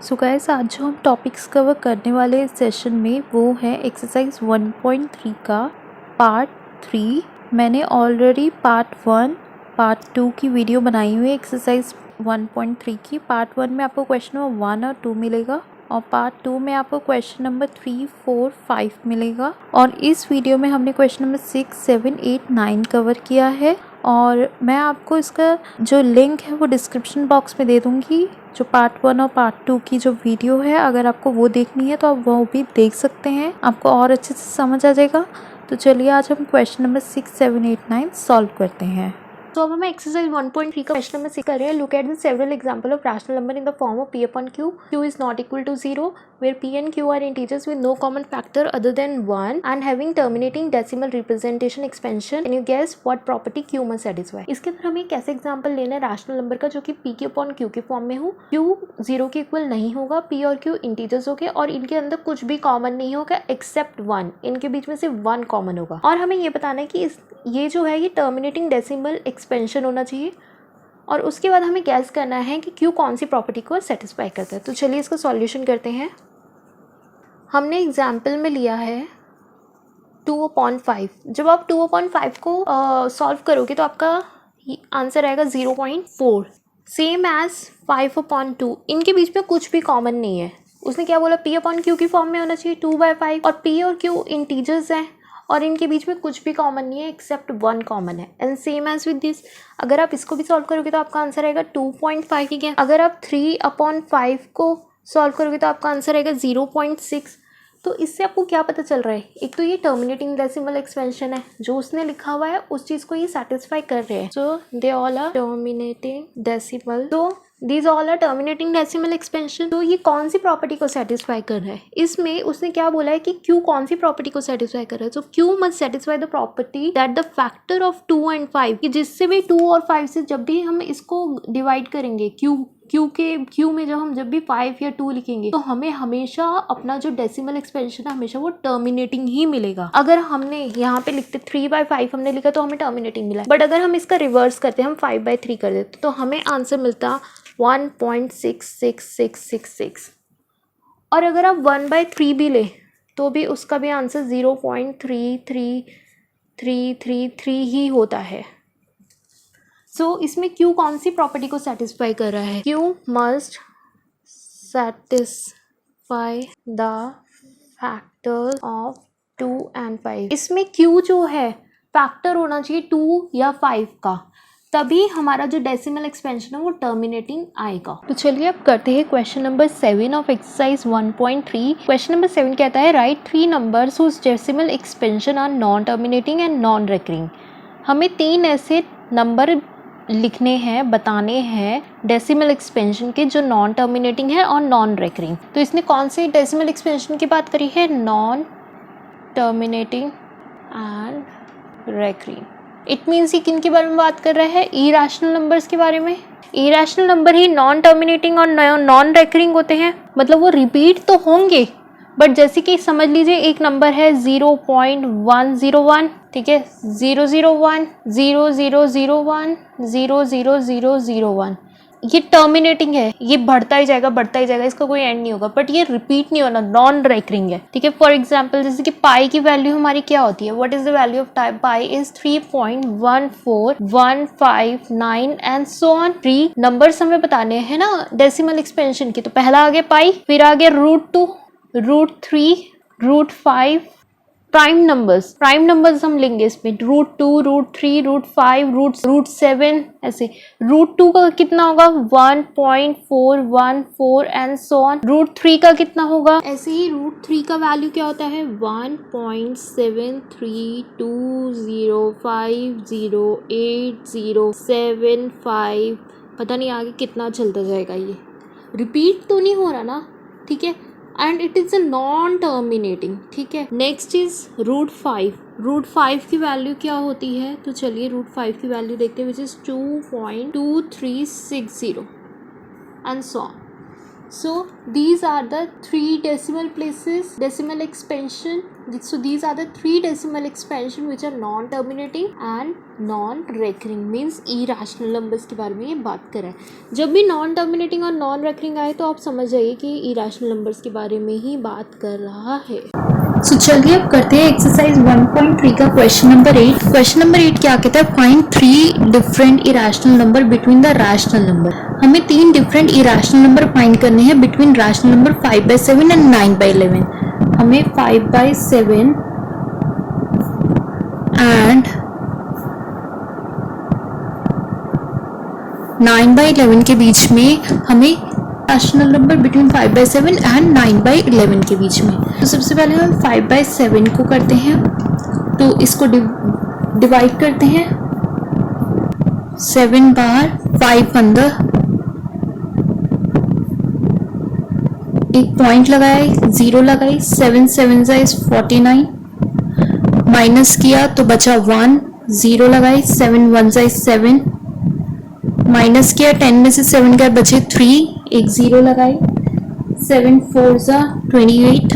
So guys, आज जो हम टॉपिक्स कवर करने वाले इस सेशन में वो है एक्सरसाइज 1.3 का पार्ट 3। मैंने ऑलरेडी पार्ट 1 पार्ट 2 की वीडियो बनाई हुई है एक्सरसाइज 1.3 की। पार्ट 1 में आपको क्वेश्चन नंबर 1 और 2 मिलेगा और पार्ट 2 में आपको क्वेश्चन नंबर 3, 4, 5 मिलेगा। और इस वीडियो में हमने क्वेश्चन नंबर 6, 7, 8, 9 कवर किया है और मैं आपको इसका जो लिंक है वो डिस्क्रिप्शन बॉक्स में दे दूँगी। जो पार्ट 1 और पार्ट 2 की जो वीडियो है, अगर आपको वो देखनी है तो आप वो भी देख सकते हैं, आपको और अच्छे से समझ आ जाएगा। तो चलिए आज हम क्वेश्चन नंबर 6, 7, 8, 9 सॉल्व करते हैं। तो अब हम एक्सरसाइज 1.3 का क्वेश्चन नंबर 6 कर रहे हैं। Look at the several example of rational number in the form of p upon q. q is not equal to 0 where p and q are integers with no common factor other than 1 and having terminating decimal representation expansion. Can you guess what property q must satisfy? इसके अंदर हमें एक ऐसे example लेना है rational number का जो कि p के upon q के फॉर्म में हो, q 0 के इक्वल नहीं होगा, p और q इंटीजर्स होंगे और इनके अंदर कुछ भी कॉमन नहीं होगा एक्सेप्ट 1। इनके बीच में सिर्फ 1 कॉमन होगा और हमें ये बताना है कि ये जो है ये टर्मिनेटिंग डेसिमल एक्सपेंशन होना चाहिए और उसके बाद हमें गैस करना है कि क्यू कौन सी प्रॉपर्टी को सेटिस्फाई करता है। तो चलिए इसका सॉल्यूशन करते हैं। हमने एग्जाम्पल में लिया है 2/5। जब आप 2/5 को सॉल्व करोगे तो आपका आंसर आएगा 0.4, सेम एज 5/2। इनके बीच में कुछ भी कॉमन नहीं है। उसने क्या बोला, p/q की फॉर्म में होना चाहिए 2/5 और p और q इंटीजर्स हैं और इनके बीच में कुछ भी कॉमन नहीं है एक्सेप्ट 1 कॉमन है। And same as with this, अगर आप इसको भी सॉल्व करोगे तो आपका आंसर आएगा 2.5 ही है। अगर आप 3/5 को सॉल्व करोगे तो आपका आंसर आएगा 0.6। तो इससे आपको क्या पता चल रहा है, एक तो ये टर्मिनेटिंग डेसिमल एक्सपेंशन है, जो उसने लिखा हुआ है उस चीज़ को ये सेटिस्फाई कर रहे हैं। So they all are terminating decimal. तो These all are terminating decimal expansion। तो ये कौन सी प्रॉपर्टी को सेटिस्फाई कर रहा है, इसमें उसने क्या बोला है कि Q कौन सी प्रॉपर्टी को सेटिस्फाई कर रहा है। तो Q must satisfy the property that the factor of 2 and 5, कि जिससे भी 2 और 5 से जब भी हम इसको डिवाइड करेंगे Q में जब भी 5 या 2 लिखेंगे तो हमें हमेशा अपना जो डेसिमल एक्सपेंशन है हमेशा वो टर्मिनेटिंग ही मिलेगा। अगर हमने यहाँ पे लिखते 3/5 हमने लिखा तो हमें टर्मिनेटिंग मिला, बट अगर हम इसका रिवर्स करते हम 5/3 कर देते तो हमें आंसर मिलता 1.66666। और अगर आप 1/3 भी ले तो भी उसका भी आंसर 0.33333 ही होता है। सो इसमें Q कौन सी प्रॉपर्टी को सेटिस्फाई कर रहा है, Q must satisfy the factor of 2 and 5। इसमें Q जो है फैक्टर होना चाहिए 2 या 5 का, तभी हमारा जो डेसिमल एक्सपेंशन है वो टर्मिनेटिंग आएगा। तो चलिए अब करते हैं question number 7 of exercise 1.3। Question number 7 कहता है write 3 numbers whose decimal expansion are non terminating and non recurring. हमें 3 ऐसे नंबर लिखने हैं, बताने हैं डेसिमल एक्सपेंशन के जो नॉन टर्मिनेटिंग है और नॉन रिकरिंग। तो इसने कौन से डेसिमल एक्सपेंशन की बात करी है, non terminating and recurring. It means ये किन के बारे में बात कर रहा है, इरैशनल नंबर्स के बारे में। इरैशनल नंबर ही नॉन टर्मिनेटिंग और नॉन रिकरिंग होते हैं, मतलब वो रिपीट तो होंगे बट जैसे कि समझ लीजिए एक नंबर है 0.101, ठीक है, 001 0001 00001, ये टर्मिनेटिंग है, ये बढ़ता ही जाएगा, इसका कोई एंड नहीं होगा, बट ये रिपीट नहीं होना, नॉन रिकरिंग है, ठीक है। फॉर एग्जांपल जैसे कि पाई की वैल्यू हमारी क्या होती है, what is the value of pi is 3.14159 and so on. 3 numbers हमें बताने हैं ना डेसिमल एक्सपेंशन की, तो पहला आ गया पाई, फिर आ गया √2, √3, √5। प्राइम नंबर्स हम लेंगे इसमें √2, √3, √5, √7 ऐसे। √2 का कितना होगा 1.414 एंड सो ऑन। √3 का कितना होगा, ऐसे ही √3 का वैल्यू क्या होता है 1.7320508075, पता नहीं आगे कितना चलता जाएगा, ये रिपीट तो नहीं हो रहा ना, ठीक है, and it is a non terminating, ठीक है। नेक्स्ट इज √5 की वैल्यू क्या होती है, तो चलिए √5 की वैल्यू देखते हैं which is 2.2360 and so on. So these are the 3 decimal places, decimal expansion So these are the three decimal expansion which are non-terminating and non-recurring, means irrational numbers के बारे में ये बात कर रहा है। जब भी non-terminating और non-recurring आए तो आप समझ जाइए कि irrational numbers के बारे में ही बात कर रहा है। सो चलिए अब करते हैं एक्सरसाइज 1.3 का क्वेश्चन नंबर 8। क्वेश्चन नंबर 8 क्या कहता है, find 3 different irrational number between the rational number. हमें 3 डिफरेंट इरेशनल नंबर फाइंड करने हैं बिटवीन रैशनल नंबर 5/7 एंड 9/11। हमें 5/7 एंड 9/11 के बीच में हमें रैशनल नंबर बिटवीन 5/7 एंड 9/11 के बीच में। तो सबसे पहले हम 5/7 को करते हैं, तो इसको डिवाइड करते हैं। 7 बार 5 अंदर, एक पॉइंट लगाए, 0 लगाई, 7 7 इज 49, माइनस किया तो बचा 1, 0 लगाई, 7 1 इज 7, माइनस किया 10 में से 7 गए बचे 3, एक 0 लगाई, 7 4 28,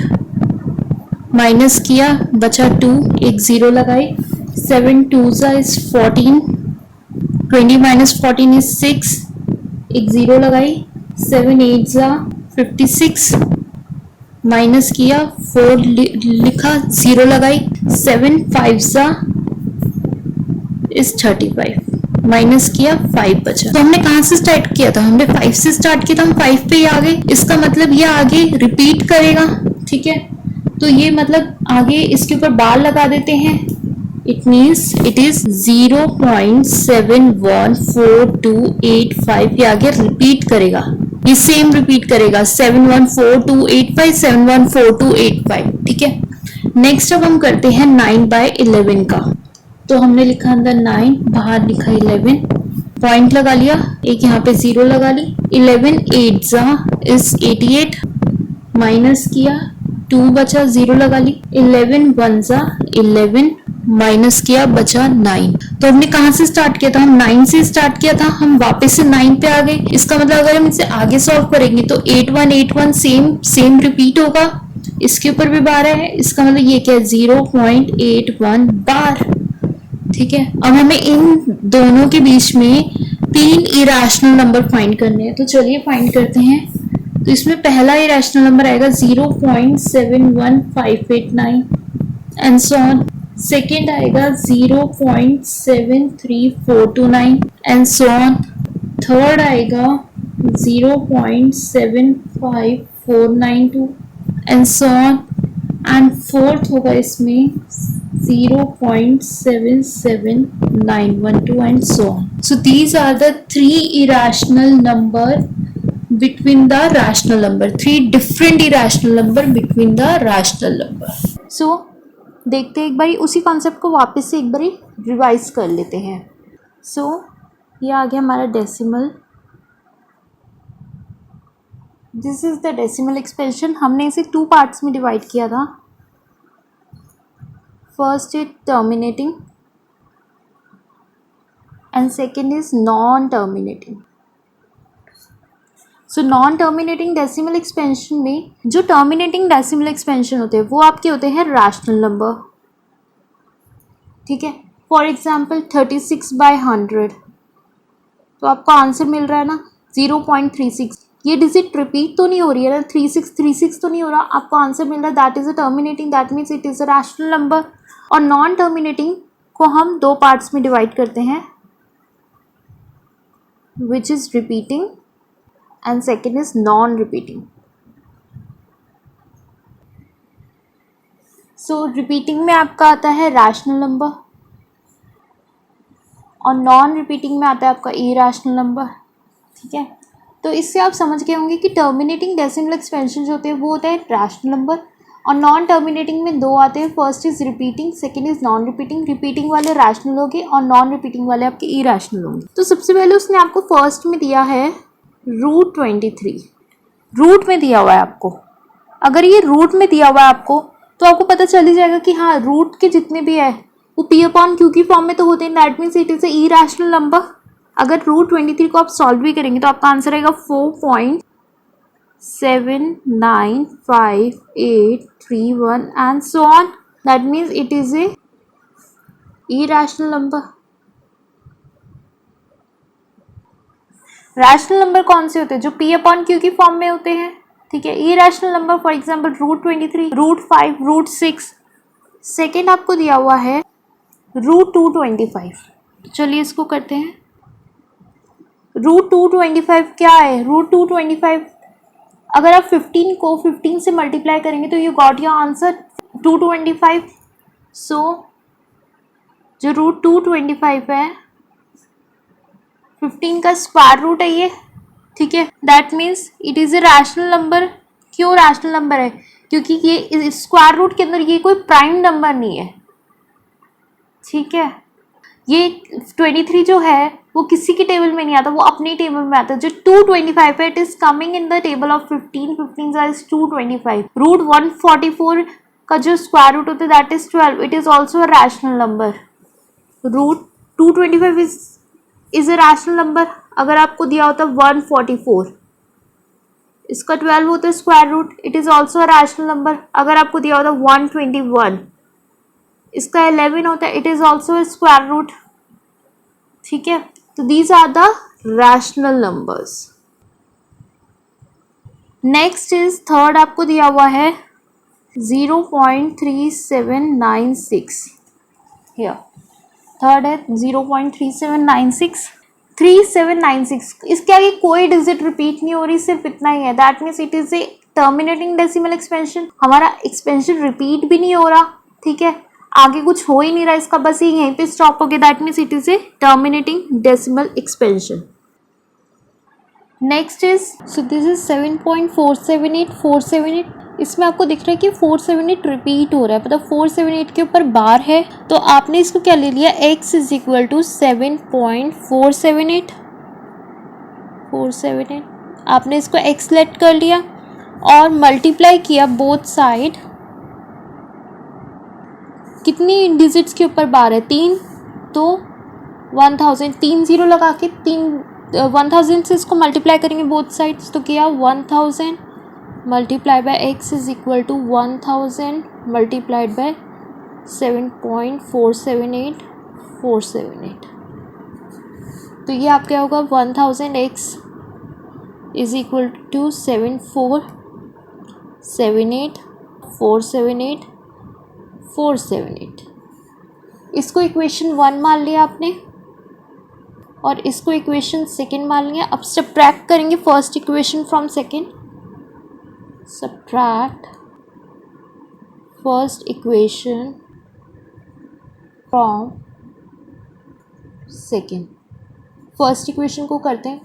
माइनस किया बचा 2, एक 0 लगाई, 7 2 इज 14, 20 माइनस 14 इज 6, एक 0 लगाई, 7 8 56, माइनस किया 4 लिखा, 0 लगाई, 7 5 इज 35, माइनस किया 5 बचा। तो हमने कहां से स्टार्ट किया था, हमने 5 से स्टार्ट किया था, हम 5 पे ही आ गए। इसका मतलब ये आगे रिपीट करेगा, ठीक है। तो ये मतलब आगे इसके ऊपर बार लगा देते हैं, इट मीन्स इट इज 0.714285। ये आगे रिपीट करेगा, ये सेम रिपीट करेगा 714285 714285, ठीक है। नेक्स्ट अब हम करते हैं 9/11 का। तो हमने लिखा अंदर 9, बाहर लिखा 11, पॉइंट लगा लिया, एक यहाँ पे 0 लगा ली, 11 8 इज 88, माइनस किया 2 बचा, 0 लगा ली, 11 1 11, माइनस किया बचा 9। तो हमने कहां से स्टार्ट किया था, हम 9 से स्टार्ट किया था, हम वापस से 9 पे आ गए। इसका मतलब अगर हम इसे आगे सॉल्व करेंगे तो 8181 सेम रिपीट होगा, इसके ऊपर भी बार है, इसका मतलब ये क्या है 0.81 बार, ठीक है। अब हमें इन दोनों के बीच में 3 इरेशनल नंबर फाइंड करने हैं, तो चलिए फाइंड करते हैं। तो इसमें पहला इरेशनल नंबर आएगा 0.71589 एंड सो ऑन। सेकेंड आएगा 0.73429 एंड सो ऑन। थर्ड आएगा 0.75492 and so on. And fourth होगा इसमें 0.77912 and so on. So these are the 3 irrational number between the rational number. 3 different irrational number between the rational number. So देखते हैं एक बारी उसी concept को वापस से एक बारी रिवाइज कर लेते हैं। सो ये आ गया हमारा decimal, this is the decimal expansion. हमने इसे 2 पार्ट्स में डिवाइड किया था। First is terminating and second is non terminating. So non terminating decimal expansion में जो टर्मिनेटिंग डेसिमल एक्सपेंशन होते हैं वो आपके होते हैं रैशनल नंबर, ठीक है। फॉर एग्जाम्पल 36/100, तो आपको आंसर मिल रहा है ना 0.36। ये डिजिट रिपीट तो नहीं हो रही है ना, 3636 तो नहीं हो रहा, आपको आंसर मिल रहा है that is a terminating, that means it is a rational number. और नॉन टर्मिनेटिंग को हम 2 पार्ट्स में डिवाइड करते हैं, which is repeating and second is non repeating. So repeating में आपका आता है रैशनल नंबर और नॉन रिपीटिंग में आता है आपका इरैशनल नंबर, ठीक है। तो इससे आप समझ गए होंगे कि टर्मिनेटिंग डेसिमल एक्सपेंशन जो होते हैं वो होता है रैशनल नंबर, और नॉन टर्मिनेटिंग में 2 आते हैं, first is repeating, second is non repeating. Repeating वाले रैशनल होंगे और नॉन रिपीटिंग वाले आपके इरैशनल होंगे। तो सबसे पहले उसने आपको फर्स्ट में दिया है √23, रूट में दिया हुआ है आपको। अगर ये रूट में दिया हुआ है आपको तो आपको पता चल ही जाएगा कि हाँ रूट के जितने भी है वो P/Q की फॉर्म में तो होते हैं, that means it is a irrational number. अगर √23 को आप सॉल्व भी करेंगे तो आपका आंसर आएगा 4.79581 and so on. That means it is a irrational number. Rational number कौन से होते हैं? जो p अपॉन क्यू की फॉर्म में होते हैं, ठीक है। irrational number for example √23, √5, √6। Second आपको दिया हुआ है √225। चलिए इसको करते हैं। √225 क्या है? √225 अगर आप 15 को 15 से मल्टीप्लाई करेंगे तो यू गॉट योर आंसर 225। सो जो √225 है 15 का स्क्वायर रूट है ये, ठीक है। That means it is a rational number. क्यों रैशनल नंबर है? क्योंकि ये स्क्वायर रूट के अंदर ये कोई प्राइम नंबर नहीं है, ठीक है। ये 23 जो है वो किसी के टेबल में नहीं आता, वो अपनी टेबल में आता है। जो 225 है it is coming in the table of 15, 15 is 225। √144 का जो स्क्वायर रूट होता है that is 12, it is also a rational number. √225 is a rational number. अगर आपको दिया होता 144, इसका 12 होता है square root, it is also a rational number. अगर आपको दिया होता 121, इसका 11 होता है, it is also a square root, ठीक है। तो these are the rational numbers. Next is third आपको दिया हुआ है 0.3796। हियर थर्ड है 0.3796। 3796 इसके आगे कोई डिजिट रिपीट नहीं हो रही, सिर्फ इतना ही है। That means it is a terminating decimal expansion. हमारा एक्सपेंशन रिपीट भी नहीं हो रहा, ठीक है। आगे कुछ हो ही नहीं रहा इसका, बस ये यहीं पे स्टॉप हो गया। That means it is a terminating decimal expansion. Next is so this is 7.478478। इसमें आपको दिख रहा है कि 478 रिपीट हो रहा है, मतलब 478 के ऊपर बार है। तो आपने इसको क्या ले लिया, x इज इक्वल टू 7.478। आपने इसको x लेट कर लिया और मल्टीप्लाई किया बोथ साइड। कितनी डिजिट्स के ऊपर बार है? 3, तो 1000, 3 0 लगा के 1000 से इसको मल्टीप्लाई करेंगे बोथ साइड्स, तो किया 1000 multiply by x is equal to 1000 multiplied by 7.478478। तो ये आपका होगा 1000x इज इक्वल टू 7478478। इसको इक्वेशन 1 मान लिया आपने और इसको इक्वेशन सेकेंड मान लिया। अब सब्ट्रैक्ट करेंगे first equation from second. Subtract first equation from second. First equation को करते हैं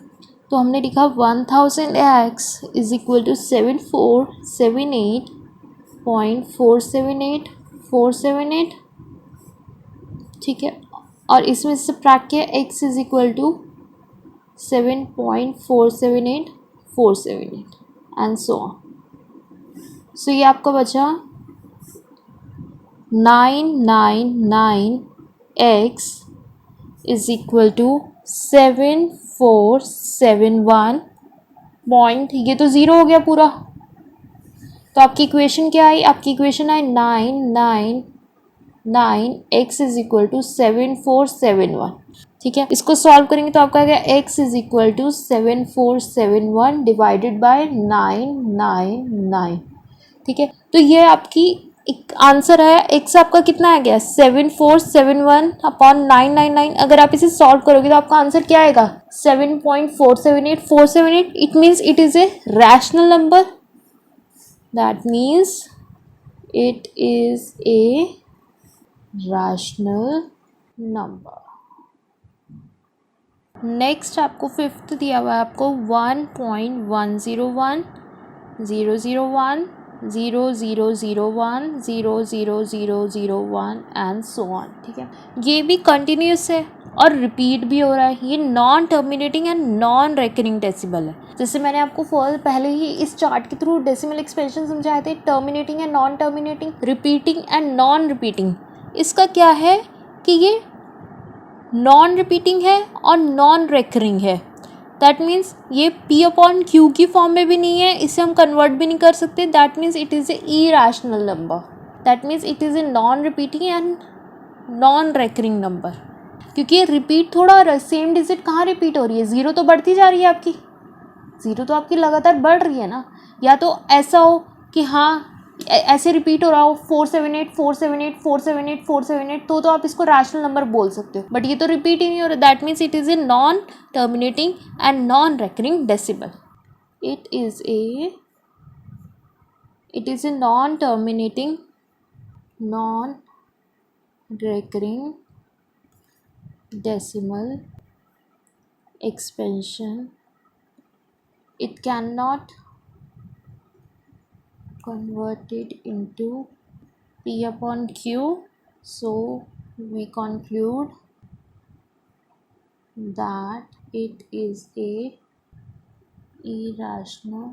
तो हमने लिखा 1000x इज इक्वल टू 7478478, ठीक है। और इसमें से सब्ट्रैक्ट किया x is equal to 7.478478 and so on. So ये आपका बचा 999x is equal to 7471 point, ये तो ज़ीरो हो गया पूरा। तो आपकी इक्वेशन क्या आई? आपकी इक्वेशन आई 999x इज इक्वल टू 7471, ठीक है। इसको सॉल्व करेंगे तो आपका क्या, x is equal to 7471 divided by 999, ठीक है। तो ये आपकी एक आंसर है। x आपका कितना आ गया 7471 अपॉन 999। अगर आप इसे सॉल्व करोगे तो आपका आंसर क्या आएगा 7.478478। It means it is a rational number. That means it is a rational number. Next आपको फिफ्थ दिया हुआ है आपको 1.101 001 0001 00001 एंड सो ऑन, ठीक है। ये भी कंटिन्यूस है और रिपीट भी हो रहा है। ये non terminating and non recurring decimal है। जैसे मैंने आपको पहले ही इस चार्ट के थ्रू डेसिमल एक्सपेंशन समझाए थे, terminating and non terminating, repeating and non repeating. इसका क्या है कि ये नॉन रिपीटिंग है और नॉन रेकरिंग है। दैट मीन्स ये p अपॉन क्यू की फॉर्म में भी नहीं है, इसे हम कन्वर्ट भी नहीं कर सकते। That means it is a irrational number. That means it is a non repeating and non recurring number, क्योंकि रिपीट थोड़ा सेम डिजिट कहाँ रिपीट हो रही है, ज़ीरो तो बढ़ती जा रही है आपकी, ज़ीरो तो आपकी लगातार बढ़ रही है ना। या तो ऐसा हो कि हाँ ऐसे रिपीट हो रहा हो 478 478 478 478, तो आप इसको रैशनल नंबर बोल सकते हो, बट ये तो रिपीट ही नहीं हो रहा, that means it is a non terminating and non recurring decimal. It is a non terminating non recurring decimal expansion. It cannot convert it into P upon Q, so we conclude that it is a irrational